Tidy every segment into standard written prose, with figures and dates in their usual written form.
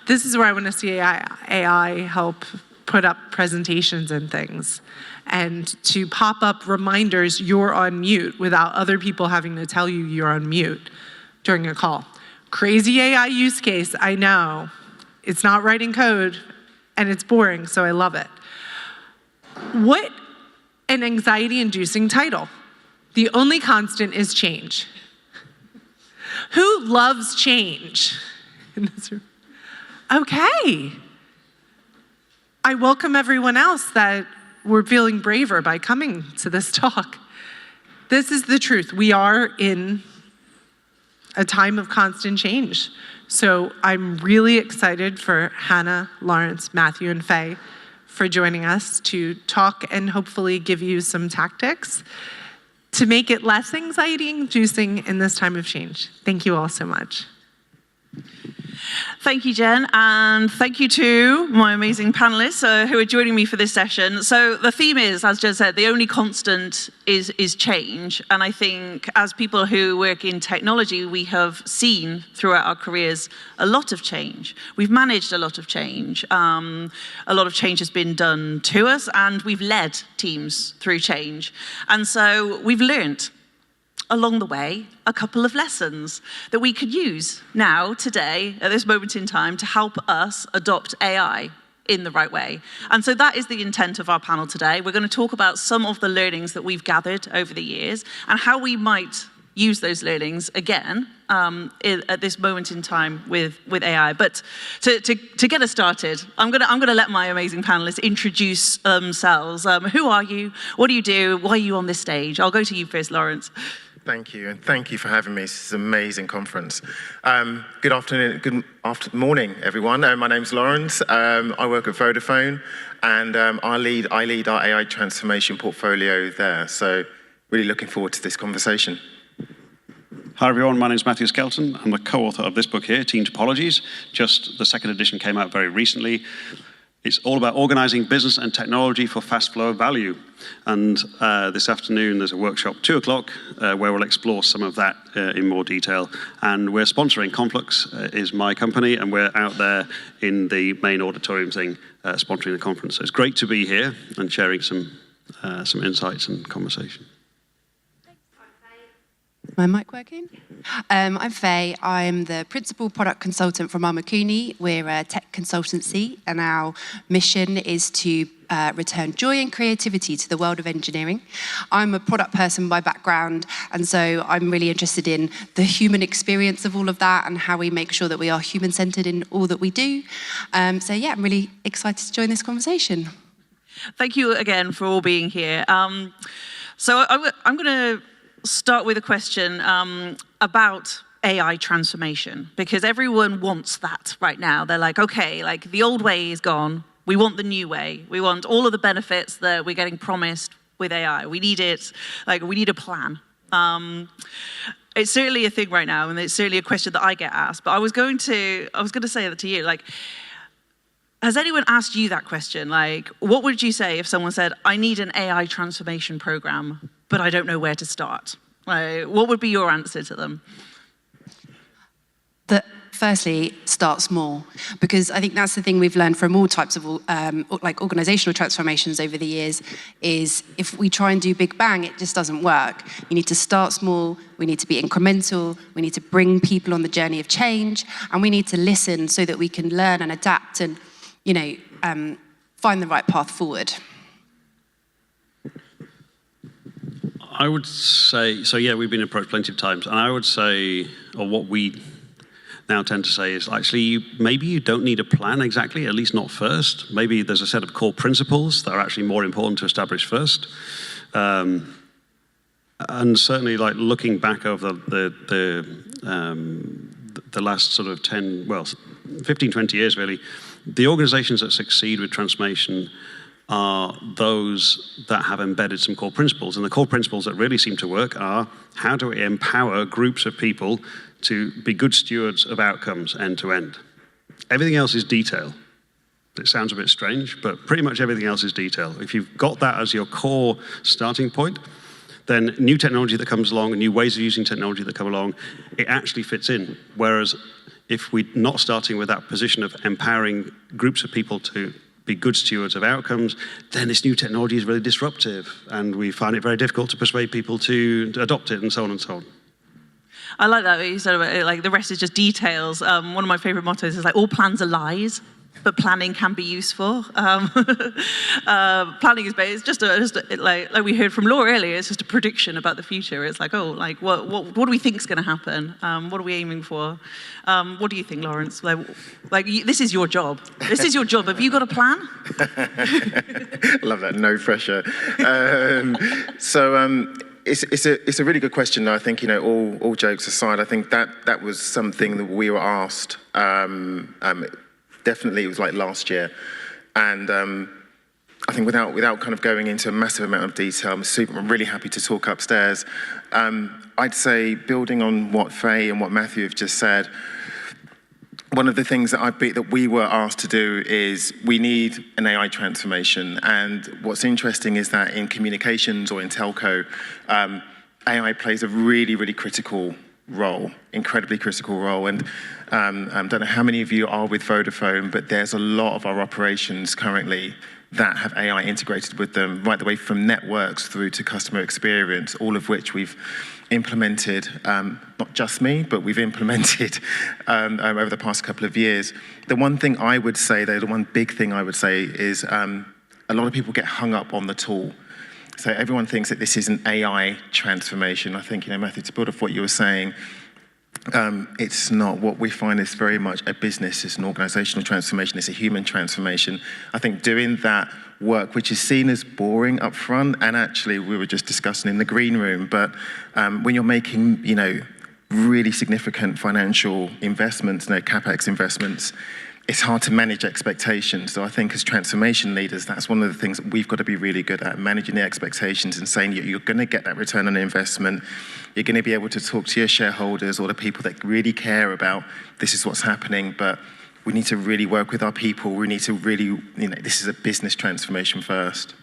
This is where I want to see AI help put up presentations and things, and to pop up reminders you're on mute without other people having to tell you you're on mute during a call. Crazy AI use case, I know. It's not writing code, and it's boring, so I love it. What an anxiety-inducing title. The only constant is change. Who loves change in this room? Okay. I welcome everyone else that we're feeling braver by coming to this talk. This is the truth. We are in a time of constant change. So I'm really excited for Hannah, Lawrence, Matthew, and Faye for joining us to talk and hopefully give you some tactics to make it less anxiety-inducing in this time of change. Thank you all so much. Thank you, Jen, and thank you to my amazing panelists who are joining me for this session. So the theme is, as Jen said, the only constant is change. And I think as people who work in technology, we have seen throughout our careers a lot of change. We've managed a lot of change. A lot of change has been done to us, and we've led teams through change. And so we've learned along the way a couple of lessons that we could use now, today, at this moment in time, to help us adopt AI in the right way. And so that is the intent of our panel today. We're going to talk about some of the learnings that we've gathered over the years and how we might use those learnings again at this moment in time with AI. But to get us started, I'm gonna let my amazing panelists introduce themselves. Who are you? What do you do? Why are you on this stage? I'll go to you first, Lawrence. Thank you, and thank you for having me. This is an amazing conference. Good afternoon, good morning, everyone. My name's Lawrence. I work at Vodafone, and I lead our AI transformation portfolio there. So, really looking forward to this conversation. Hi everyone, my name is Matthew Skelton. I'm the co-author of this book here, Team Topologies. Just the second edition came out very recently. It's all about organizing business and technology for fast flow of value. And this afternoon there's a workshop, 2 o'clock, where we'll explore some of that in more detail. And we're sponsoring, Conflux is my company, and we're out there in the main auditorium thing, sponsoring the conference. So it's great to be here and sharing some insights and conversation. My mic working? I'm Faye. I'm the Principal Product Consultant from Armakuni. We're a tech consultancy, and our mission is to return joy and creativity to the world of engineering. I'm a product person by background, and so I'm really interested in the human experience of all of that and how we make sure that we are human-centered in all that we do. So yeah, I'm really excited to join this conversation. Thank you again for all being here. So I'm going to start with a question about AI transformation, because everyone wants that right now. They're like, okay, like the old way is gone. We want the new way. We want all of the benefits that we're getting promised with AI. We need it, like we need a plan. It's certainly a thing right now, and it's certainly a question that I get asked, but I was going to say that to you, like, has anyone asked you that question? Like, what would you say if someone said, I need an AI transformation program, but I don't know where to start? Like, what would be your answer to them? Firstly, start small, because I think that's the thing we've learned from all types of like organizational transformations over the years, is if we try and do big bang, it just doesn't work. You need to start small, we need to be incremental, we need to bring people on the journey of change, and we need to listen so that we can learn and adapt and, you know, find the right path forward. I would say, so yeah, we've been approached plenty of times, and I would say, or what we now tend to say is actually, maybe you don't need a plan exactly, at least not first. Maybe there's a set of core principles that are actually more important to establish first. And certainly, like looking back over the last sort of 15, 20 years really, the organizations that succeed with transformation are those that have embedded some core principles. And the core principles that really seem to work are, how do we empower groups of people to be good stewards of outcomes end to end? Everything else is detail. It sounds a bit strange, but pretty much everything else is detail. If you've got that as your core starting point, then new technology that comes along and new ways of using technology that come along, it actually fits in. Whereas if we're not starting with that position of empowering groups of people to be good stewards of outcomes, then this new technology is really disruptive, and we find it very difficult to persuade people to adopt it, and so on and so on. I like that what you said about it, like the rest is just details. One of my favorite mottos is like, all plans are lies, but planning can be useful. Planning is just like we heard from Laura earlier, it's just a prediction about the future. It's like, oh, like what do we think is going to happen? What are we aiming for? What do you think, Lawrence? This is your job. This is your job. Have you got a plan? Love that. No pressure. It's a really good question. I think, all jokes aside, I think that was something that we were asked. Definitely, it was like last year, and I think without kind of going into a massive amount of detail, I'm really happy to talk upstairs. I'd say, building on what Faye and what Matthew have just said, one of the things that we were asked to do is we need an AI transformation. And what's interesting is that in communications or in telco, AI plays a really, really critical role, incredibly critical role. And I don't know how many of you are with Vodafone, but there's a lot of our operations currently that have AI integrated with them, right the way from networks through to customer experience, all of which we've implemented, not just me, but we've implemented over the past couple of years. The one thing I would say, though, the one big thing I would say is a lot of people get hung up on the tool. So everyone thinks that this is an AI transformation. I think, Matthew, to build off what you were saying, it's not. What we find is very much a business, it's an organizational transformation, it's a human transformation. I think doing that work, which is seen as boring up front, and actually we were just discussing in the green room, but when you're making, really significant financial investments, CapEx investments, it's hard to manage expectations. So I think as transformation leaders, that's one of the things that we've got to be really good at, managing the expectations and saying you're going to get that return on investment. You're going to be able to talk to your shareholders or the people that really care about this is what's happening, but we need to really work with our people. We need to really, this is a business transformation first.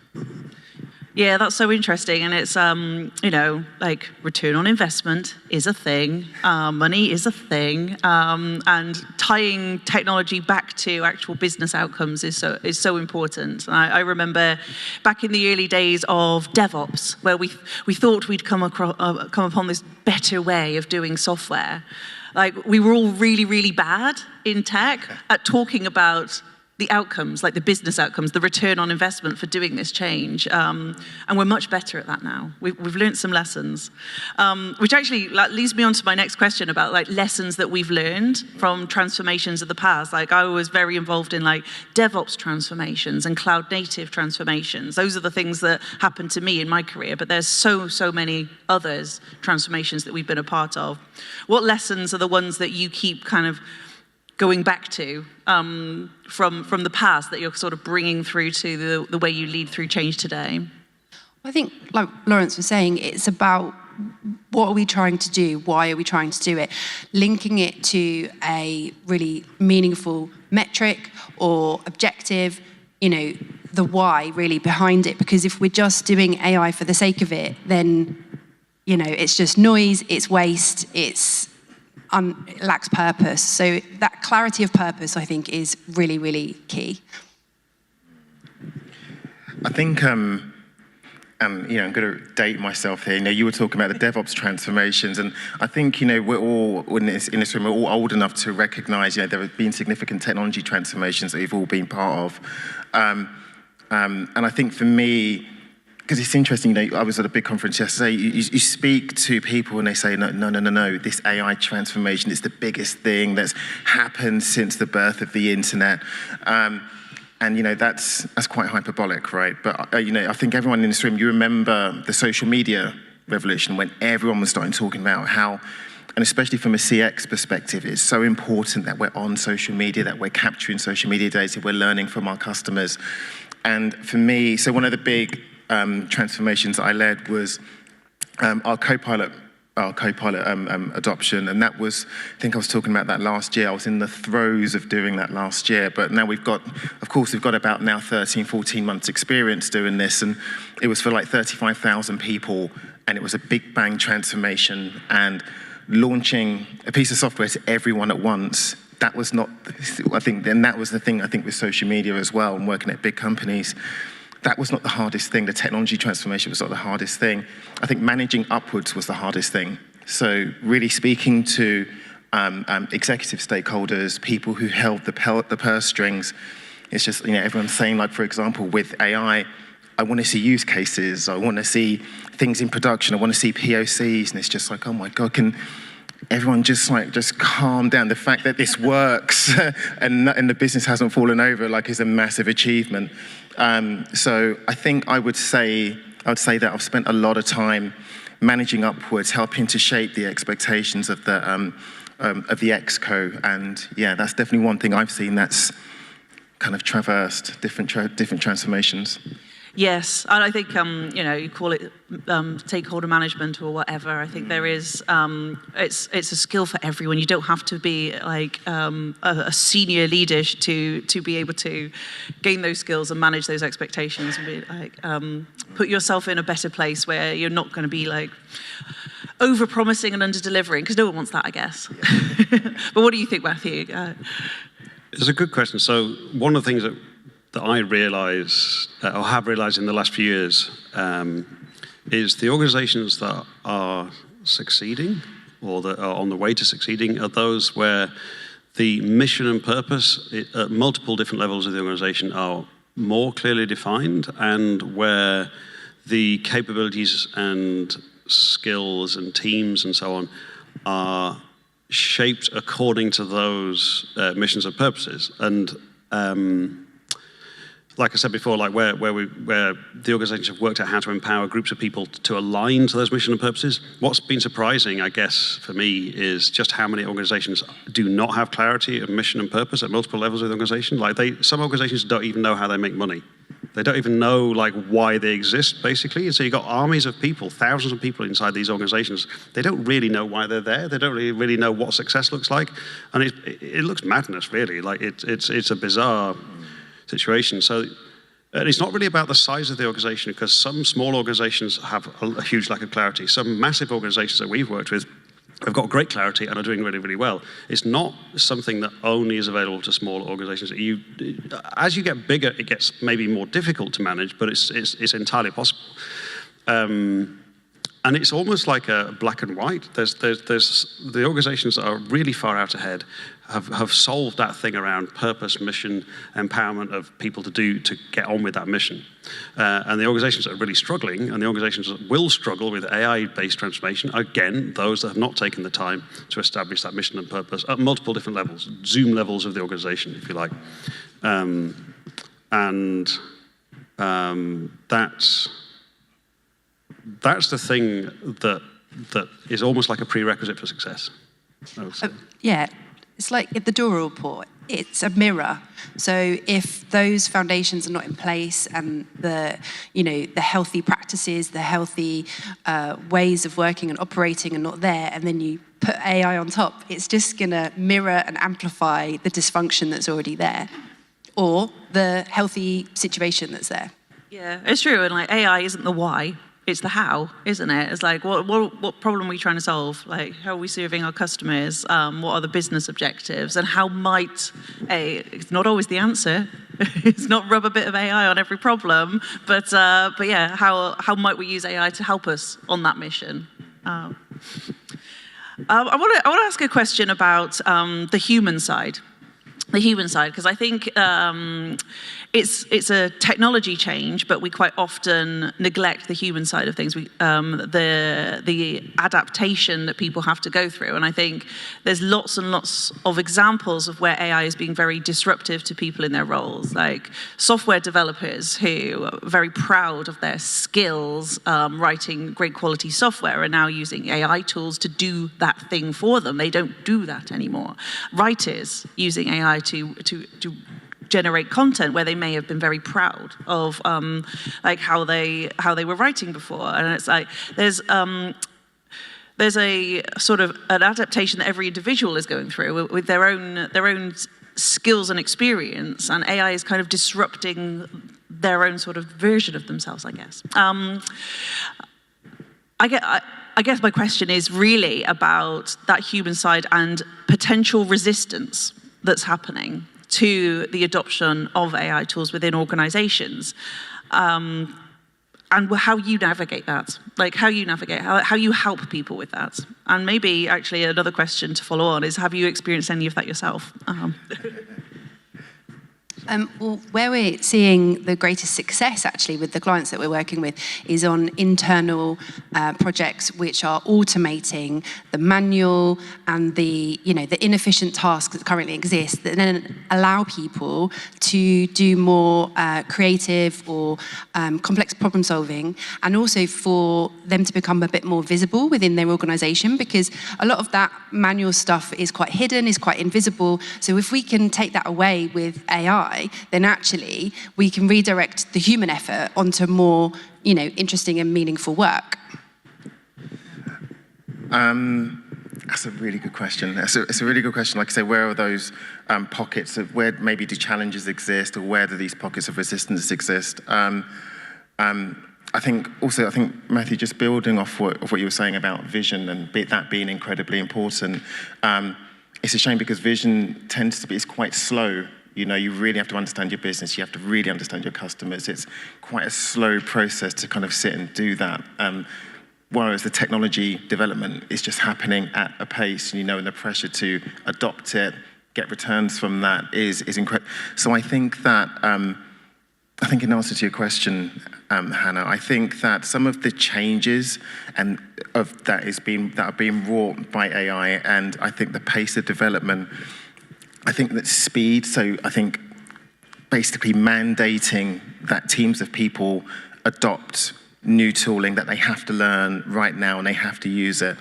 Yeah, that's so interesting. And it's, like return on investment is a thing, money is a thing, and tying technology back to actual business outcomes is so important. I remember back in the early days of DevOps, where we thought we'd come upon this better way of doing software. Like, we were all really, really bad in tech at talking about the outcomes, like the business outcomes, the return on investment for doing this change. And we're much better at that now. We've learned some lessons, which actually leads me on to my next question about lessons that we've learned from transformations of the past. I was very involved in DevOps transformations and cloud native transformations. Those are the things that happened to me in my career, but there's so many others transformations that we've been a part of. What lessons are the ones that you keep kind of going back to from the past that you're sort of bringing through to the way you lead through change today? I think, like Lawrence was saying, it's about what are we trying to do? Why are we trying to do it? Linking it to a really meaningful metric or objective, the why really behind it. Because if we're just doing AI for the sake of it, then, it's just noise, it's waste, it lacks purpose. So that clarity of purpose, I think, is really, really key. I think, I'm going to date myself here. You were talking about the DevOps transformations, and I think, we're all, in this room, we're all old enough to recognize, there have been significant technology transformations that we've all been part of. And I think for me, because it's interesting, I was at a big conference yesterday, you speak to people and they say, no, this AI transformation is the biggest thing that's happened since the birth of the internet. And, that's quite hyperbolic, right? But, I think everyone in this room, you remember the social media revolution when everyone was starting talking about how, and especially from a CX perspective, it's so important that we're on social media, that we're capturing social media data, we're learning from our customers. And for me, so one of the big transformations I led was our Copilot adoption, and that was, I think I was talking about that last year. I was in the throes of doing that last year, but now we've got about now 13, 14 months experience doing this, and it was for 35,000 people, and it was a big bang transformation, and launching a piece of software to everyone at once that was not, I think, and that was the thing, I think, with social media as well, and working at big companies. That was not the hardest thing. The technology transformation was not the hardest thing. I think managing upwards was the hardest thing. So really speaking to executive stakeholders, people who held the purse strings. It's just, everyone's saying, like, for example, with AI, I want to see use cases. I want to see things in production. I want to see POCs. And it's just like, oh my God, can everyone just calm down? The fact that this works and the business hasn't fallen over, like, is a massive achievement. So I think I would say that I've spent a lot of time managing upwards, helping to shape the expectations of the exco. And yeah, that's definitely one thing I've seen that's kind of traversed different transformations. Yes, and I think you call it stakeholder management or whatever. I think there is it's a skill for everyone. You don't have to be like a senior leader to be able to gain those skills and manage those expectations and be like put yourself in a better place where you're not going to be like over-promising and under-delivering, because no one wants that, I guess. But what do you think, Matthew? It's a good question. So one of the things that I realise, or have realised in the last few years, is the organisations that are succeeding, or that are on the way to succeeding, are those where the mission and purpose at multiple different levels of the organisation are more clearly defined, and where the capabilities and skills and teams and so on are shaped according to those missions and purposes. And like I said before, like where the organisations have worked out how to empower groups of people to align to those mission and purposes. What's been surprising, I guess, for me, is just how many organisations do not have clarity of mission and purpose at multiple levels of the organisation. Like some organisations don't even know how they make money. They don't even know like why they exist, basically. And so you've got armies of people, thousands of people inside these organisations. They don't really know why they're there. They don't really know what success looks like, and it looks madness, really. Like it's a bizarre situation. So it's not really about the size of the organisation, because some small organisations have a huge lack of clarity. Some massive organisations that we've worked with have got great clarity and are doing really, really well. It's not something that only is available to small organisations. As you get bigger, it gets maybe more difficult to manage, but it's entirely possible. And it's almost like a black and white. There's the organisations that are really far out ahead have solved that thing around purpose, mission, empowerment of people to get on with that mission. And the organisations that are really struggling, and the organisations that will struggle with AI-based transformation, are, again, those that have not taken the time to establish that mission and purpose at multiple different levels, Zoom levels of the organisation, if you like. That's the thing that is almost like a prerequisite for success. Yeah, it's like the Dora report. It's a mirror. So if those foundations are not in place, and the healthy practices, the healthy ways of working and operating are not there, and then you put AI on top, it's just going to mirror and amplify the dysfunction that's already there, or the healthy situation that's there. Yeah, it's true. And like AI isn't the why. It's the how, isn't it? It's like, what problem are we trying to solve? Like, how are we serving our customers? What are the business objectives? And how might it's not always the answer. It's not rub a bit of AI on every problem, but yeah, how might we use AI to help us on that mission? I want to ask a question about the human side. The human side, because I think it's a technology change, but we quite often neglect the human side of things. The adaptation that people have to go through, and I think there's lots and lots of examples of where AI is being very disruptive to people in their roles, like software developers who are very proud of their skills writing great quality software are now using AI tools to do that thing for them. They don't do that anymore. Writers using AI to generate content where they may have been very proud of like how they were writing before. And it's like there's a sort of an adaptation that every individual is going through with their own skills and experience, and AI is kind of disrupting their own sort of version of themselves, I guess. I guess my question is really about that human side and potential resistance that's happening to the adoption of AI tools within organizations, and how you navigate that, like how you help people with that. And maybe actually another question to follow on is, have you experienced any of that yourself? Well, where we're seeing the greatest success actually with the clients that we're working with is on internal projects which are automating the manual and the inefficient tasks that currently exist, that then allow people to do more creative or complex problem solving, and also for them to become a bit more visible within their organization, because a lot of that manual stuff is quite hidden, is quite invisible. So if we can take that away with AI, then actually we can redirect the human effort onto more, interesting and meaningful work. That's a really good question. It's a really good question. Like I say, where are those pockets of where maybe do challenges exist, or where do these pockets of resistance exist? I think Matthew, just building off what you were saying about vision and that being incredibly important. It's a shame because vision tends to be quite slow. You really have to understand your business. You have to really understand your customers. It's quite a slow process to kind of sit and do that. Whereas the technology development is just happening at a pace, and the pressure to adopt it, get returns from that is incredible. So I think that, in answer to your question, Hannah, I think that some of the changes that are being wrought by AI, and I think the pace of development, I think that speed, so I think basically mandating that teams of people adopt new tooling that they have to learn right now and they have to use it.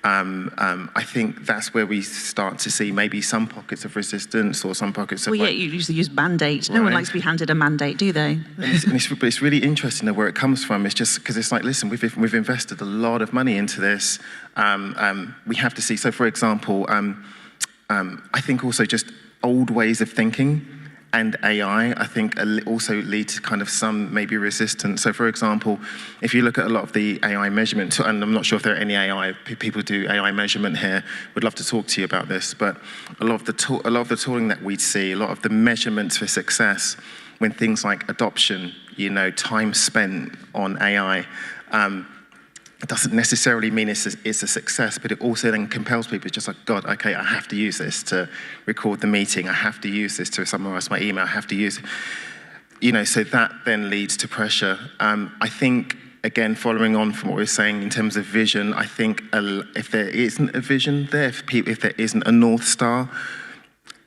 I think that's where we start to see maybe some pockets of resistance or some pockets of... Well, you usually use mandate. No one likes to be handed a mandate, do they? But it's really interesting though, where it comes from. It's just because it's like, listen, we've invested a lot of money into this. We have to see, so for example, I think also just old ways of thinking and AI, I think also lead to kind of some maybe resistance. So for example, if you look at a lot of the AI measurement, and I'm not sure if there are any people do AI measurement here, would love to talk to you about this, but a lot of the tooling that we see, a lot of the measurements for success, when things like adoption, time spent on AI, it doesn't necessarily mean it's a success, but it also then compels people. It's just like, God, okay, I have to use this to record the meeting. I have to use this to summarize my email. I have to use it. So that then leads to pressure. I think, again, following on from what we were saying in terms of vision, I think if there isn't a vision there, if there isn't a North Star,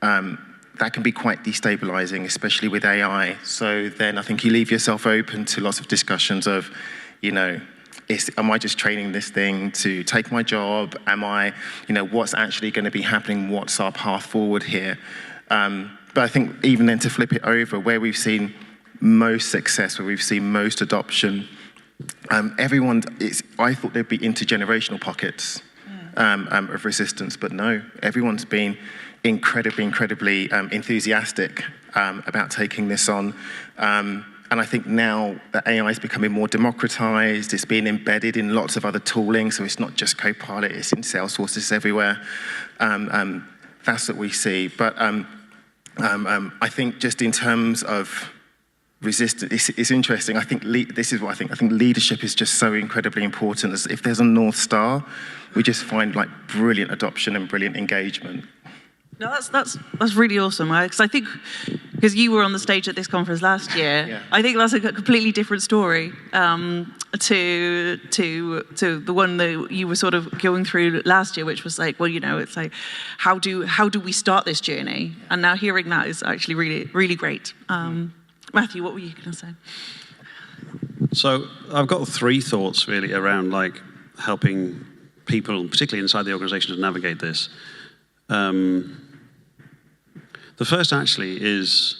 that can be quite destabilizing, especially with AI. So then I think you leave yourself open to lots of discussions of, am I just training this thing to take my job? Am I, what's actually going to be happening? What's our path forward here? But I think even then to flip it over, where we've seen most success, where we've seen most adoption, I thought there'd be intergenerational pockets of resistance, but no, everyone's been incredibly enthusiastic about taking this on. And I think now that AI is becoming more democratized, it's being embedded in lots of other tooling, so it's not just Copilot, it's in Salesforce, it's everywhere. That's what we see. But I think just in terms of resistance, it's interesting. I think this is what I think. I think leadership is just so incredibly important. If there's a North Star, we just find like brilliant adoption and brilliant engagement. No, that's really awesome. Because I think, because you were on the stage at this conference last year, yeah. I think that's a completely different story to the one that you were sort of going through last year, which was like, well, it's like, how do we start this journey? And now hearing that is actually really, really great. Matthew, what were you going to say? So I've got 3 thoughts really around like helping people, particularly inside the organization, to navigate this. The first actually is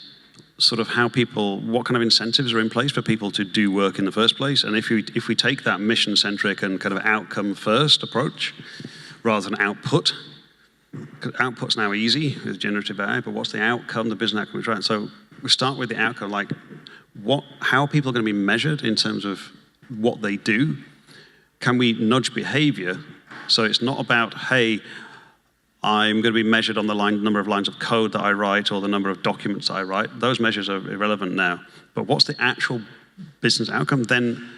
sort of what kind of incentives are in place for people to do work in the first place. And if we take that mission-centric and kind of outcome-first approach rather than output, because output's now easy with generative AI, but what's the outcome, the business outcome, right? So we start with the outcome, like how are people going to be measured in terms of what they do? Can we nudge behavior? So it's not about, hey, I'm going to be measured on the number of lines of code that I write or the number of documents I write. Those measures are irrelevant now. But what's the actual business outcome? Then,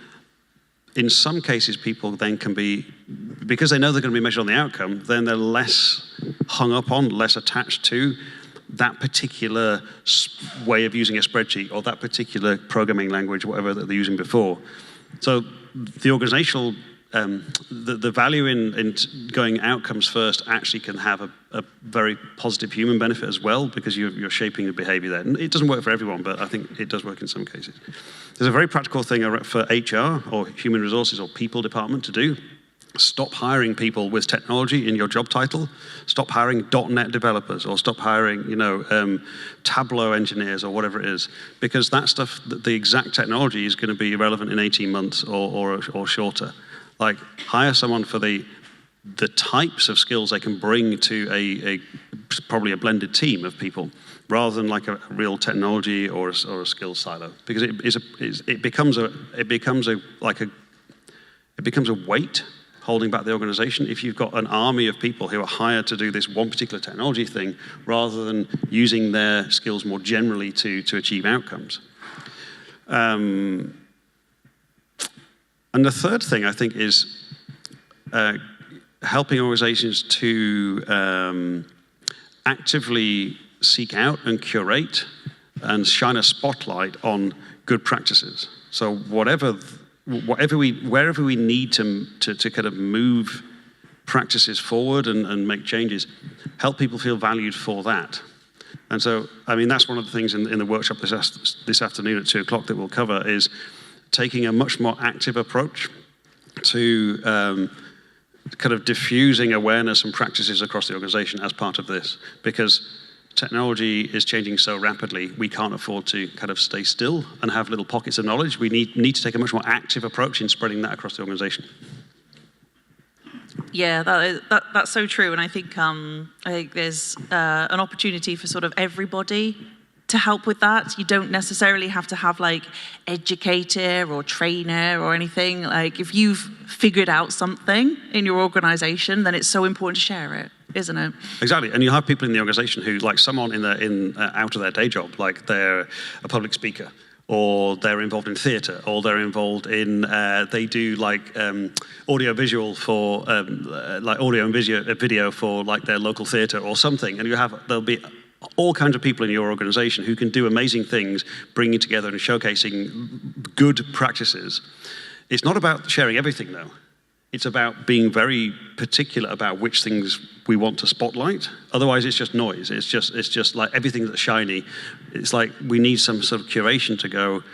in some cases, people then can be, because they know they're going to be measured on the outcome, then they're less hung up on, less attached to that particular way of using a spreadsheet or that particular programming language, whatever that they're using before. So the organizational, the value in going outcomes first actually can have a very positive human benefit as well, because you're shaping the behavior there. And it doesn't work for everyone, but I think it does work in some cases. There's a very practical thing for HR or human resources or people department to do. Stop hiring people with technology in your job title. Stop hiring .NET developers, or stop hiring, Tableau engineers or whatever it is, because that stuff, the exact technology is going to be irrelevant in 18 months or shorter. Like, hire someone for the types of skills they can bring to probably a blended team of people, rather than like a real technology or a skills silo, because it becomes a weight holding back the organization if you've got an army of people who are hired to do this one particular technology thing rather than using their skills more generally to achieve outcomes. And the third thing, I think, is helping organizations to actively seek out and curate and shine a spotlight on good practices. So wherever we need to kind of move practices forward and make changes, help people feel valued for that. And so, I mean, that's one of the things in the workshop this afternoon at 2:00 that we'll cover, is taking a much more active approach to kind of diffusing awareness and practices across the organization as part of this, because technology is changing so rapidly, we can't afford to kind of stay still and have little pockets of knowledge. We need to take a much more active approach in spreading that across the organization. Yeah, that's so true. And I think there's an opportunity for sort of everybody to help with that. You don't necessarily have to have like educator or trainer or anything. Like, if you've figured out something in your organization, then it's so important to share it, isn't it? Exactly. And you have people in the organization who, like, someone out of their day job, like they're a public speaker, or they're involved in theatre, or they're involved in, they do like audio visual for, like audio and video for like their local theatre or something. And there'll be all kinds of people in your organization who can do amazing things, bringing together and showcasing good practices. It's not about sharing everything, though. It's about being very particular about which things we want to spotlight. Otherwise, it's just noise. It's just like everything that's shiny. It's like we need some sort of curation to go,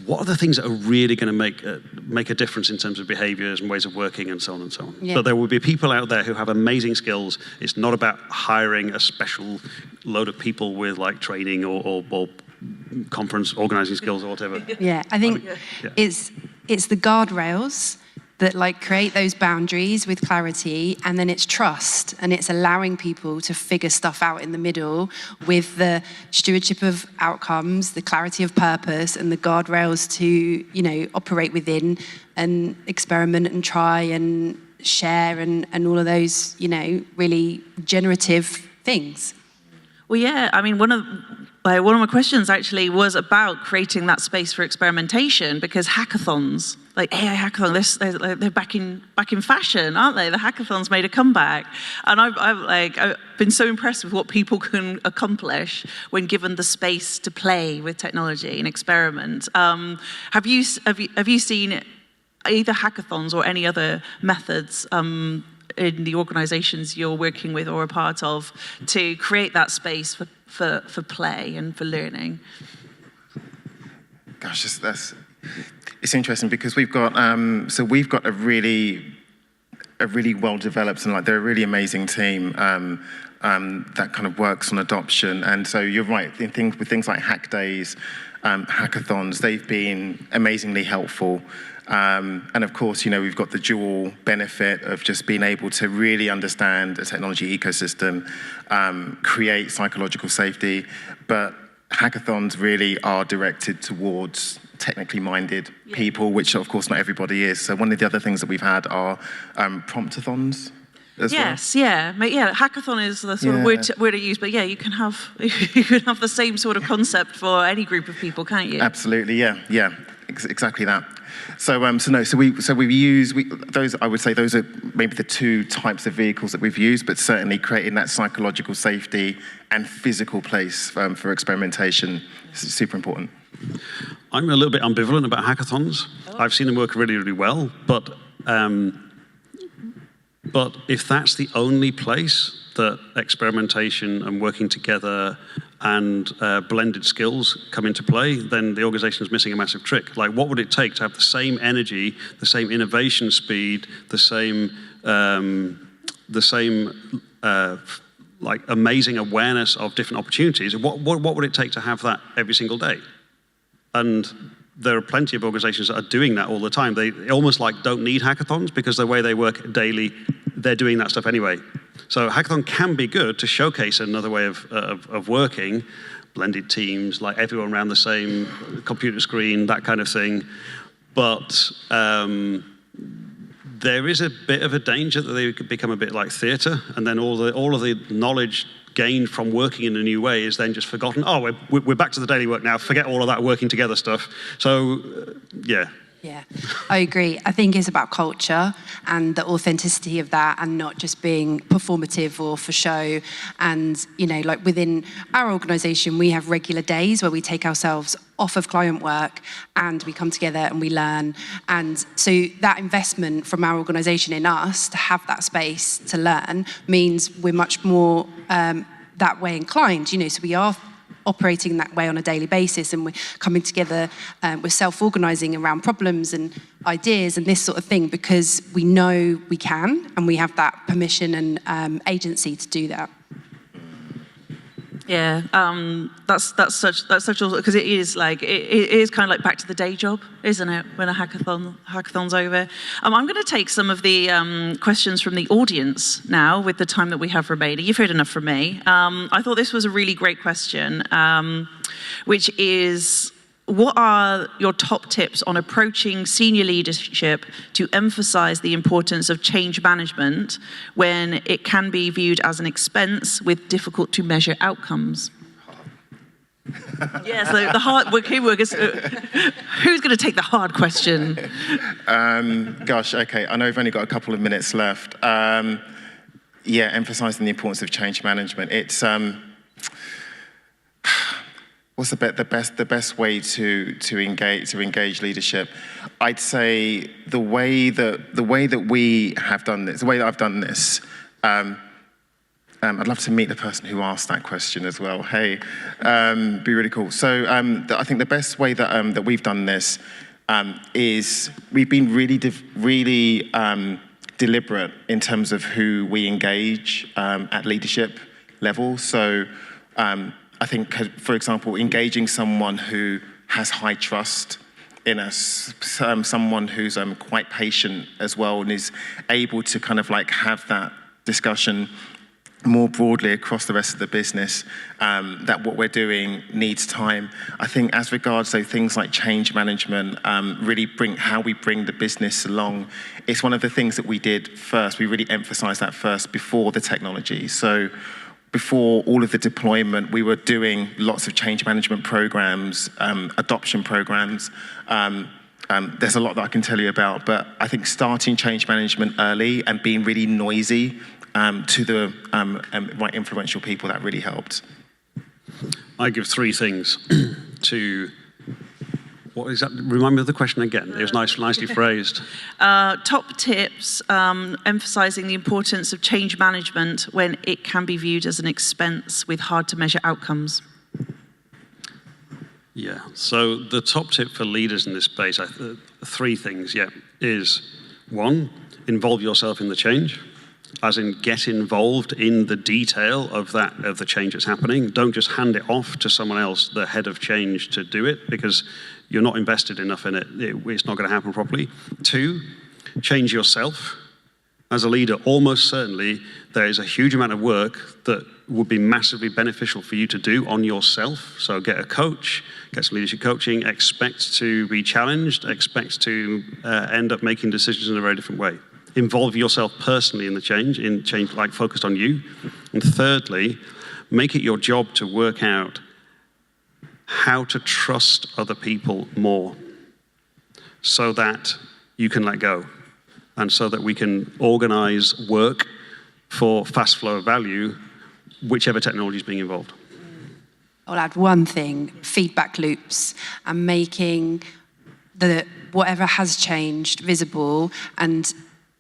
what are the things that are really going to make a difference in terms of behaviors and ways of working and so on and so on. Yeah. But there will be people out there who have amazing skills. It's not about hiring a special load of people with like training or conference organizing skills or whatever. Yeah, I think it's the guardrails that like create those boundaries with clarity, and then it's trust, and it's allowing people to figure stuff out in the middle with the stewardship of outcomes, the clarity of purpose, and the guardrails to, operate within and experiment and try and share and all of those, really generative things. Well, yeah, I mean, one of my questions actually was about creating that space for experimentation, because hackathons, like AI hackathons, they're back in fashion, aren't they? The hackathons made a comeback, and I've been so impressed with what people can accomplish when given the space to play with technology and experiment. Have you seen either hackathons or any other methods in the organizations you're working with or a part of to create that space for play and for learning? Gosh, it's interesting, because we've got a really well developed, and like they're a really amazing team that kind of works on adoption. And so you're right, with things like hack days, hackathons, they've been amazingly helpful. And of course, we've got the dual benefit of just being able to really understand a technology ecosystem, create psychological safety, but hackathons really are directed towards technically minded people, which of course not everybody is. So one of the other things that we've had are promptathons. as well? Yes, yeah. Hackathon is the sort of word I use, but yeah, you can have the same sort of concept for any group of people, can't you? Absolutely, yeah, exactly that. So we've used those. I would say those are maybe the two types of vehicles that we've used, but certainly creating that psychological safety and physical place for experimentation is super important. I'm a little bit ambivalent about hackathons. I've seen them work really, really well, but if that's the only place that experimentation and working together and blended skills come into play, then the organization is missing a massive trick. Like, what would it take to have the same energy, the same innovation speed, the same like amazing awareness of different opportunities? What would it take to have that every single day? And there are plenty of organizations that are doing that all the time. They almost like don't need hackathons because the way they work daily, they're doing that stuff anyway. So hackathon can be good to showcase another way of working, blended teams, like everyone around the same computer screen, that kind of thing. But there is a bit of a danger that they could become a bit like theatre, and then all of the knowledge gained from working in a new way is then just forgotten. Oh, we're back to the daily work now. Forget all of that working together stuff. So, yeah. Yeah, I agree. I think it's about culture and the authenticity of that, and not just being performative or for show. And, like within our organisation, we have regular days where we take ourselves off of client work and we come together and we learn. And so that investment from our organisation in us to have that space to learn means we're much more that way inclined, so we are operating that way on a daily basis, and we're coming together, we're self-organising around problems and ideas and this sort of thing because we know we can, and we have that permission and agency to do that. Yeah, that's such because it is like it is kind of like back to the day job, isn't it? When a hackathon's over. I'm going to take some of the questions from the audience now with the time that we have remaining. You've heard enough from me. I thought this was a really great question, which is, what are your top tips on approaching senior leadership to emphasize the importance of change management when it can be viewed as an expense with difficult to measure outcomes? Yeah, so the hard workers, who's going to take the hard question? Gosh, okay, I know we've only got a couple of minutes left. Emphasizing the importance of change management. It's what's the best way to engage leadership? I'd say the way that we have done this, the way that I've done this. I'd love to meet the person who asked that question as well. Hey, be really cool. So I think the best way that we've done this is we've been really deliberate in terms of who we engage at leadership level. So I think, for example, engaging someone who has high trust in us, someone who's quite patient as well and is able to kind of like have that discussion more broadly across the rest of the business, that what we're doing needs time. I think as regards to things like change management, really how we bring the business along, it's one of the things that we did first. We really emphasized that first before the technology. So before all of the deployment, we were doing lots of change management programs, adoption programs. There's a lot that I can tell you about, but I think starting change management early and being really noisy to the right influential people, that really helped. I give three things to. What is that? Remind me of the question again. It was nicely phrased. Top tips emphasizing the importance of change management when it can be viewed as an expense with hard to measure outcomes. Yeah, so the top tip for leaders in this space, three things, is one, involve yourself in the change, as in get involved in the detail of the change that's happening. Don't just hand it off to someone else, the head of change, to do it, because you're not invested enough in it. It's not going to happen properly. Two, change yourself. As a leader, almost certainly there is a huge amount of work that would be massively beneficial for you to do on yourself. So get a coach, get some leadership coaching, expect to be challenged, expect to end up making decisions in a very different way. involve yourself personally in the change, like focused on you. And thirdly, make it your job to work out how to trust other people more so that you can let go and so that we can organize work for fast flow of value, whichever technology is being involved. I'll add one thing, feedback loops, and making whatever has changed visible and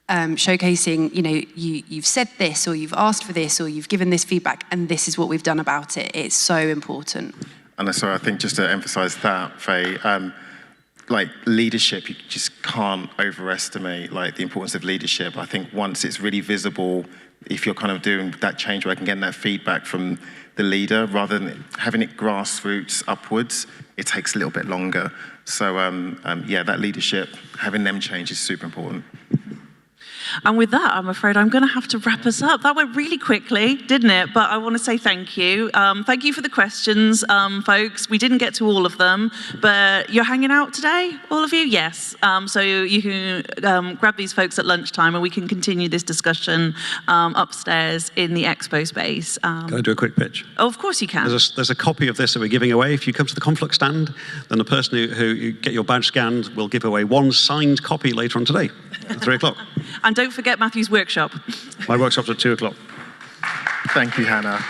showcasing, you've said this, or you've asked for this, or you've given this feedback, and this is what we've done about it. It's so important. And so I think just to emphasize that, Faye, like leadership, you just can't overestimate like the importance of leadership. I think once it's really visible, if you're kind of doing that change work and getting that feedback from the leader, rather than having it grassroots upwards, it takes a little bit longer. So yeah, that leadership, having them change is super important. And with that, I'm afraid I'm going to have to wrap us up. That went really quickly, didn't it? But I want to say thank you. Thank you for the questions, folks. We didn't get to all of them, but you're hanging out today, all of you? Yes. So you can grab these folks at lunchtime and we can continue this discussion upstairs in the expo space. Can I do a quick pitch? Oh, of course you can. There's a copy of this that we're giving away. If you come to the Conflux stand, then the person who you get your badge scanned will give away one signed copy later on today at 3 o'clock. And don't forget Matthew's workshop. My workshop's at 2 o'clock. Thank you, Hannah.